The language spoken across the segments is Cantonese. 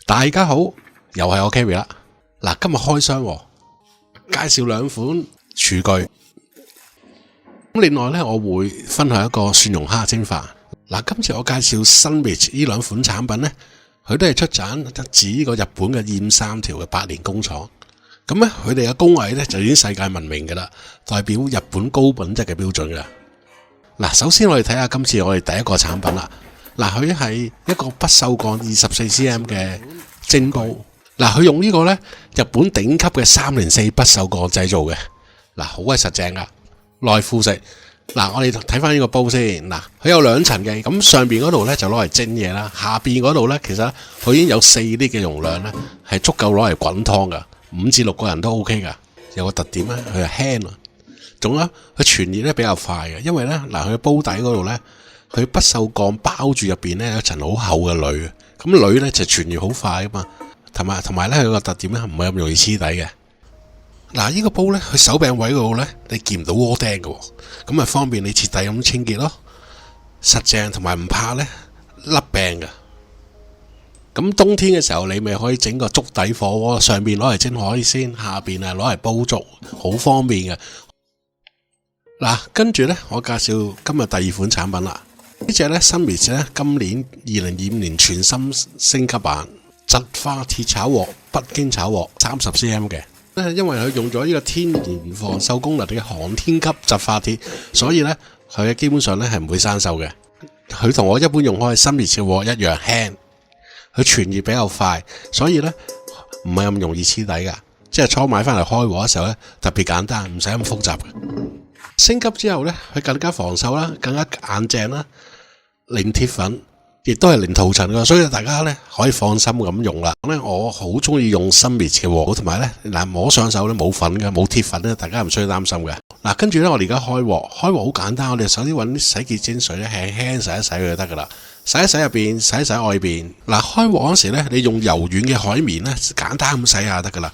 大家好，又係我 Kerry 啦。嗱，今日開箱介紹兩款廚具。咁另外呢，我會分享一個蒜蓉蝦蒸飯。嗱，今次我介紹Sunrich呢兩款產品呢，佢都係出產自呢個日本嘅燕三條嘅百年工廠。咁呢，佢哋嘅工藝呢就已經世界聞名噶啦，代表日本高品質嘅標準噶。嗱，首先我哋睇下今次我哋第一個產品啦。嗱，佢係一個不鏽鋼24cm 嘅蒸煲。嗱，佢用呢個呢日本頂級嘅304不鏽鋼製造嘅。嗱，好鬼實淨噶，耐腐蝕。嗱，我哋睇翻呢個煲先。嗱，佢有兩層嘅，咁上邊嗰度呢就攞嚟蒸嘢啦，下邊嗰度呢其實佢已經有4升嘅容量呢，係足夠攞嚟滾湯噶，5至6個人都 OK 噶。有個特點呢，佢係輕啊，仲有佢傳熱呢比較快嘅，因為呢，嗱，佢煲底嗰度呢，佢不鏽鋼包住入邊呢有層好厚嘅鋁，咁鋁呢就傳熱好快噶嘛，同埋呢佢個特點呢唔係咁容易黐底嘅。嗱，呢個煲呢，佢手柄位嗰度呢，你見唔到鍋釘嘅，咁啊方便你徹底咁清潔咯，實淨同埋唔怕呢甩柄嘅。咁冬天嘅時候，你咪可以整個竹底火鍋，上邊攞嚟蒸海鮮，下邊啊攞嚟煲粥，好方便嘅。嗱，跟住呢，我介紹今日第二款產品啦。呢隻呢Sunrich呢，今年2025年全新升級版直化鐵炒鑊北京炒鑊30cm 嘅。因為佢用咗呢個天然防鏽功能嘅航天級直化鐵，所以呢，佢基本上呢係唔會生鏽嘅。佢同我一般用開Sunrich嘅鑊一樣輕，佢傳熱比較快，所以呢唔係咁容易黐底噶。即係初買翻嚟開鑊嘅時候呢，特別簡單，唔使咁複雜嘅。升級之後呢，佢更加防鏽啦，更加硬淨啦，零鐵粉，亦都係零塗層嘅，所以大家呢可以放心咁用啦。我好中意用Sunrich嘅鑊，同埋呢嗱摸上手呢冇粉嘅，冇鐵粉呢，大家唔需要擔心嘅。嗱，跟住呢，我哋而家開鑊好簡單，我哋首先揾啲洗潔精水呢，輕輕洗一洗佢就得噶啦，洗一洗入邊，洗一洗外邊。嗱，開鑊嗰時呢，你用柔軟嘅海綿呢，簡單咁洗下得噶啦，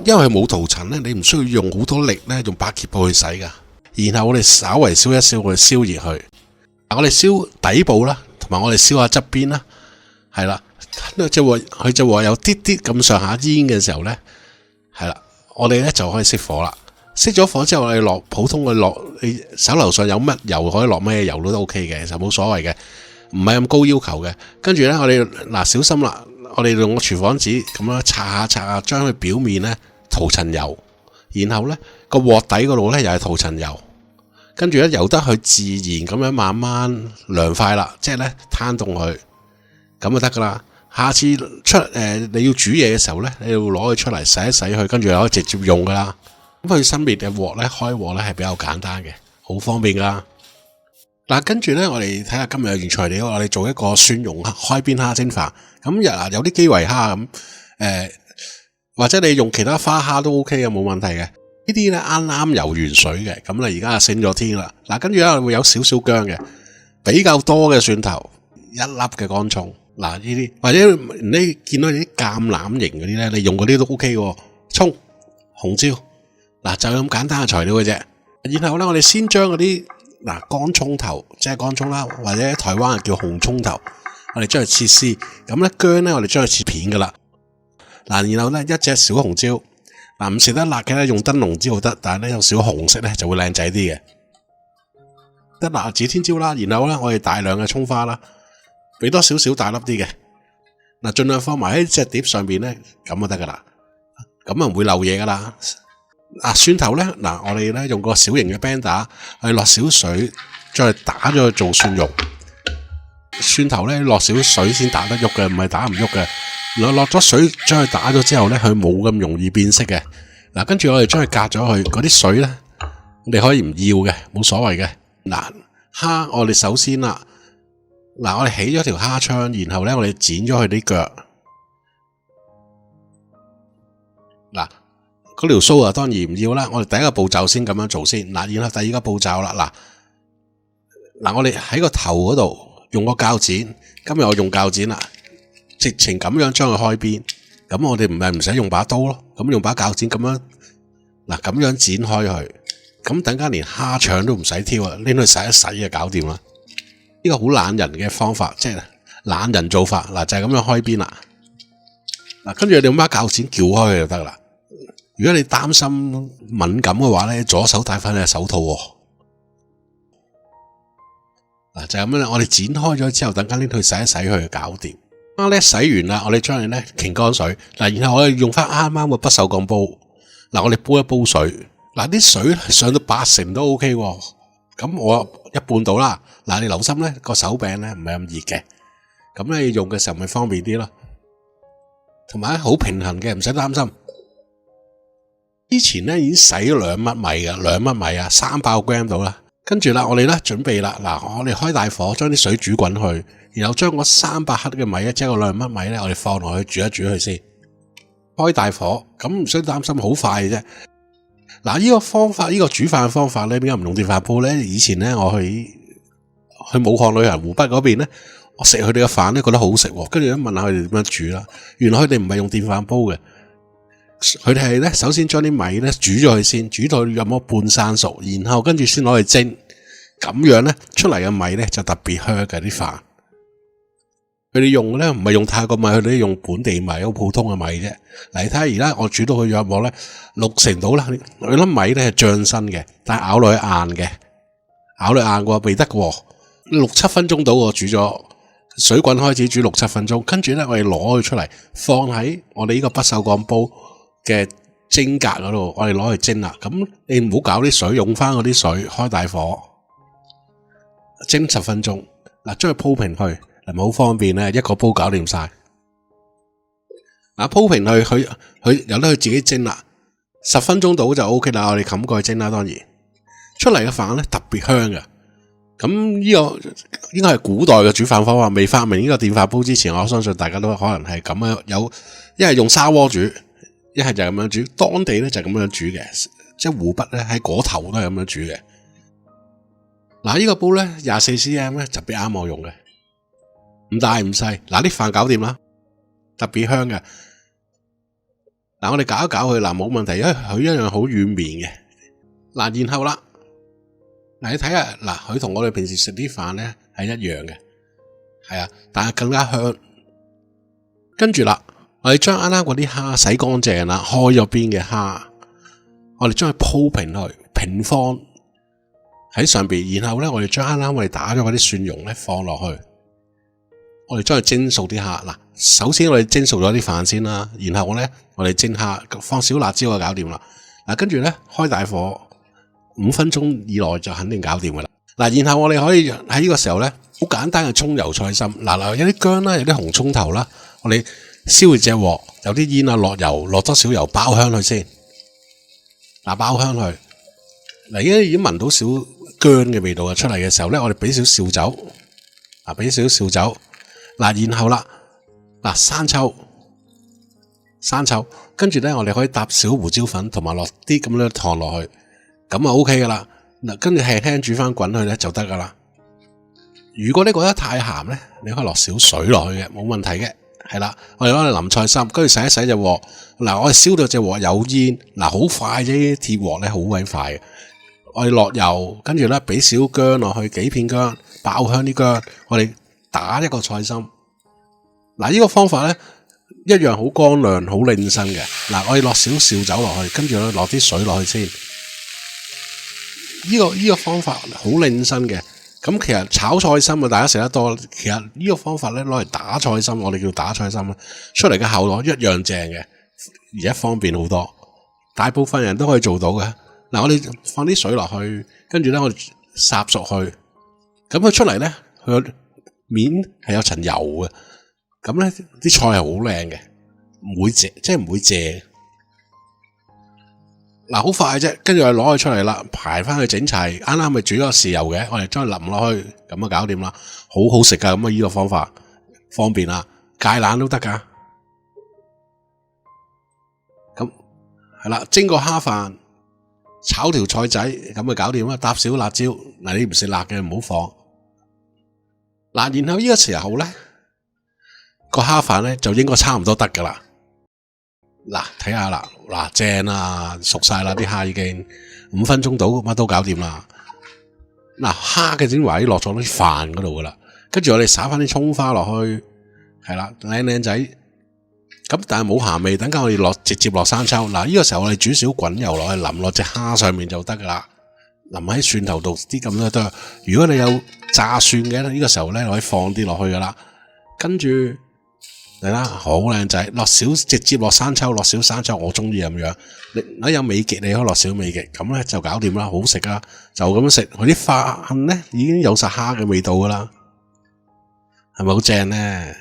因為冇塗層呢，你唔需要用好多力呢，用百潔布去洗噶。然後我哋稍微燒一燒，我哋燒熱佢。我哋燒底部啦，同埋我哋燒下側邊啦，係啦，佢就話有啲啲咁上下煙嘅時候呢，係啦，我哋呢就可以熄火啦。熄咗火之後，我哋落普通嘅落，你手樓上有乜油可以落咩油都 OK 嘅，就冇所謂嘅，唔係咁高要求嘅。跟住呢，我哋嗱小心啦，我哋用個廚房紙咁樣擦下，將佢表面呢塗層油，然後呢個鑊底嗰度呢又係塗層油。跟住咧，由得佢自然咁樣慢慢涼快啦，即係咧攤凍佢，咁就得噶啦。下次你要煮嘢嘅時候咧，你要攞佢出嚟洗一洗佢，跟住就可以直接用噶啦。咁佢Sunrich嘅鑊咧，開鑊咧係比較簡單嘅，好方便噶。嗱，跟住咧，我哋睇下今日嘅原材料，我哋做一個蒜蓉開邊蝦蒸飯。咁有啲基圍蝦咁，或者你用其他花蝦都 OK 嘅，冇問題嘅。呢啲咧啱啱游完水嘅，咁咧而家升咗天啦。嗱，跟住咧會有少少薑嘅，比較多嘅蒜頭，1粒嘅乾葱。嗱，呢啲或者你見到啲橄欖型嗰啲咧，你用嗰啲都 OK 嘅。葱、紅椒，嗱就咁簡單嘅材料嘅啫。然後咧，我哋先將嗰啲乾葱頭，即係乾葱啦，或者台灣叫紅葱頭，我哋將佢切絲。咁咧薑咧，我哋將佢切片噶啦。嗱，然後咧一隻小紅椒。嗱，唔食得辣嘅咧，用燈籠椒得，但係咧有少紅色咧就會靚仔啲嘅。得辣指天椒啦，然後咧我哋大量嘅蔥花啦，俾多少少大粒啲嘅。嗱，盡量放埋喺隻碟上邊咧，咁就得噶啦。咁啊唔會漏嘢噶啦。蒜頭咧，我哋咧用個小型嘅 blender 去落少水，再打咗去做蒜蓉。蒜頭咧落少水先打得喐嘅，唔係打唔喐嘅。落咗水將佢打咗之後呢，佢冇咁容易變色嘅。嗱，跟住我哋將佢隔咗去，嗰啲水呢，我哋可以唔要嘅，冇所謂嘅。嗱，蝦我哋首先啦，我哋起咗條蝦槍，然後呢，我哋剪咗佢啲腳。嗱，嗰條鬚啊當然唔要啦，我哋第一個步驟先咁樣做先。然後第二個步驟啦，我哋喺個頭嗰度用個鉸剪，今日我用鉸剪啦。直情咁樣將佢開邊，咁我哋唔使用把刀咯，咁用把鉸剪咁樣咁樣剪開佢，咁等間連蝦腸都唔使挑啊，拎去洗一洗就搞掂啦。呢個好懶人嘅方法，即係懶人做法，就係咁樣開邊啦。嗱，跟住你用把鉸剪撬開佢就得啦。如果你擔心敏感嘅話咧，左手戴翻隻手套喎。嗱，就係咁樣啦。我哋剪開咗之後，等間呢去洗一洗佢就搞掂。啱咧洗完啦，我哋將佢咧擎乾水。嗱，然後我哋用翻啱啱個不鏽鋼煲。嗱，我哋煲一煲水。嗱，啲水上到80%都 OK 喎。咁我一半到啦。嗱，你留心咧個手柄咧唔係咁熱嘅。咁你用嘅時候咪方便啲咯。同埋好平衡嘅，唔使擔心。之前咧已經洗咗2粒米㗎，2粒米啊，300 gram 到啦。跟住啦，我哋咧準備啦。嗱，我哋開大火，將啲水煮滾去，然後將嗰300克嘅米，即係個2粒米咧，我哋放落去煮一煮佢先。開大火，咁唔需要擔心，好快嘅啫。嗱，呢個方法，呢個煮飯嘅方法咧，點解唔用電飯煲咧？以前咧，我去武漢旅行湖北嗰邊咧，我食佢哋嘅飯咧，覺得好食喎。跟住咧問下佢哋點樣煮啦，原來佢哋唔係用電飯煲嘅。佢哋係咧，首先將啲米咧煮咗佢先，煮到有冇半生熟，然後跟住先攞去蒸，咁樣咧出嚟嘅米咧就特別香嘅啲飯。佢哋用咧唔係用泰國米，佢哋用本地米，好普通嘅米啫。嚟睇下而家我煮到佢有冇咧60%到啦，佢粒米咧係醬身嘅，但係咬落去硬嘅，咬落硬嘅話未得嘅，6-7分鐘到我煮咗，水滾開始煮6-7分鐘，跟住咧我哋攞佢出嚟，放喺我哋呢個不鏽鋼煲嘅蒸格嗰度，我哋攞去蒸啦。咁你唔好搞啲水，用翻嗰啲水，開大火蒸10分鐘。嗱，將佢鋪平去，係咪好方便咧？一個煲搞掂晒。嗱，鋪平去，佢由得佢自己蒸啦，10分鐘到就 OK 啦。我哋冚蓋蒸啦，當然出嚟嘅飯咧特別香嘅。咁呢個應該係古代嘅煮飯方法，未發明呢個電飯煲之前，我相信大家都可能係咁樣，有一係用砂鍋煮，一係就係咁樣煮。當地咧就係咁樣煮嘅，即係湖北咧喺嗰頭都係咁樣煮嘅。嗱，呢個煲咧24cm 咧特別啱我用嘅，唔大唔細。嗱，啲飯搞掂啦，特別香嘅。嗱，我哋搞一搞佢，嗱，冇問題，因為佢一樣好軟綿嘅。嗱，然後啦，嗱，你睇下，嗱，佢同我哋平時食啲飯咧係一樣嘅，係啊，但係更加香。跟住啦，我哋將啱啱嗰啲蝦洗乾淨啦，開咗邊嘅蝦，我哋將佢鋪平去，平方喺上邊，然後咧我哋將啱啱我哋打咗嗰啲蒜蓉咧放落去，我哋將佢蒸熟啲蝦。嗱，首先我哋蒸熟咗啲飯先啦，然後我哋蒸蝦，放少辣椒就搞掂啦。嗱，跟住咧開大火，5分鐘以內就肯定搞掂噶啦。嗱，然後我哋可以喺呢個時候咧，好簡單嘅葱油菜心。嗱，有啲薑啦，有啲紅葱頭啦，我哋燒熱隻鑊，有啲煙啊，落油，落多少油爆香佢先。嗱，爆香佢。嗱，而家已經聞到少薑嘅味道啊，出嚟嘅時候咧，我哋俾少紹酒，俾少紹酒。嗱，然後啦，嗱，生抽，跟住咧我哋可以搭少胡椒粉，同埋落啲咁樣糖落去，咁啊 OK 噶啦。嗱，跟住輕輕煮翻滾佢咧就得噶啦。如果你覺得太鹹咧，你可以落少水落去嘅，冇問題嘅。係啦，我哋攞嚟淋菜心，跟住洗一洗隻鑊。嗱，我哋燒到隻鑊有煙，嗱，好快啫，鐵鑊咧好鬼快嘅。我哋落油，跟住咧俾少薑落去，幾片薑，爆香啲薑，我哋打一個菜心。嗱，呢個方法咧一樣好乾亮，好靚身嘅。嗱，我哋落少紹酒落去，跟住咧落啲水落去先。呢個方法好靚身嘅。咁其實炒菜心啊，大家食得多。其實呢個方法咧攞嚟打菜心，我哋叫打菜心啦，出嚟嘅效果一樣正嘅，而且方便好多。大部分人都可以做到嘅。嗱，我哋放啲水落去，跟住咧我哋烚熟佢，咁佢出嚟咧，佢個面係有層油嘅，咁咧啲菜係好靚嘅，唔會謝，即係唔會謝。嗱，好快啫，跟住我哋攞佢出嚟啦，排翻去整齊，啱啱咪煮咗豉油嘅，我哋將佢淋落去，咁啊搞掂啦，好好食噶，咁啊呢個方法方便啦，芥蘭都得噶。咁係啦，蒸個蝦飯。炒條菜仔咁咪搞掂啦，搭少辣椒。嗱，你唔食辣嘅唔好放。嗱，然後呢個時候咧，個蝦飯咧就應該差唔多得噶啦。嗱，睇下啦，嗱，正啦，熟晒啦，啲蝦已經5分鐘到，乜都搞掂啦。嗱，蝦嘅精華已經落咗啲飯嗰度噶啦，跟住我哋灑翻啲蔥花落去，係啦，靚靚仔。咁但係冇鹹味，等間我哋直接落生抽。嗱，呢個時候我哋煮少滾油落去，淋落隻蝦上面就得噶啦。淋喺蒜頭度啲咁多得。如果你有炸蒜嘅呢個時候咧，可以放啲落去噶啦。跟住嚟啦，好靚仔，直接落生抽，落少生抽，我中意咁樣。你有味極，你可以落少味極，咁咧就搞掂啦，好食啊！就咁樣食，佢啲飯咧已經有晒蝦嘅味道噶啦，係咪好正咧？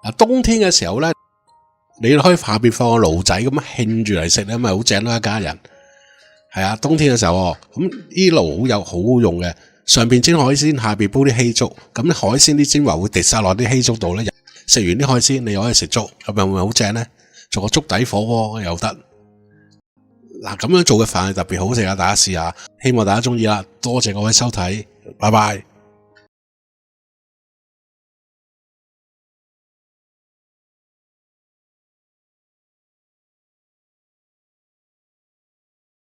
嗱，冬天嘅時候咧，你可以下邊放個爐仔咁樣興住嚟食咧，咪好正啦，一家人。係啊，冬天嘅時候，咁呢爐好好用嘅，上邊煎海鮮，下邊煲啲稀粥，咁啲海鮮啲精華會滴晒落啲稀粥度咧。食完啲海鮮，你又可以食粥，咁又會好正咧。做個粥底火鍋又得。嗱，咁樣做嘅飯係特別好食啊！大家試下，希望大家中意啦。多謝各位收睇，拜拜。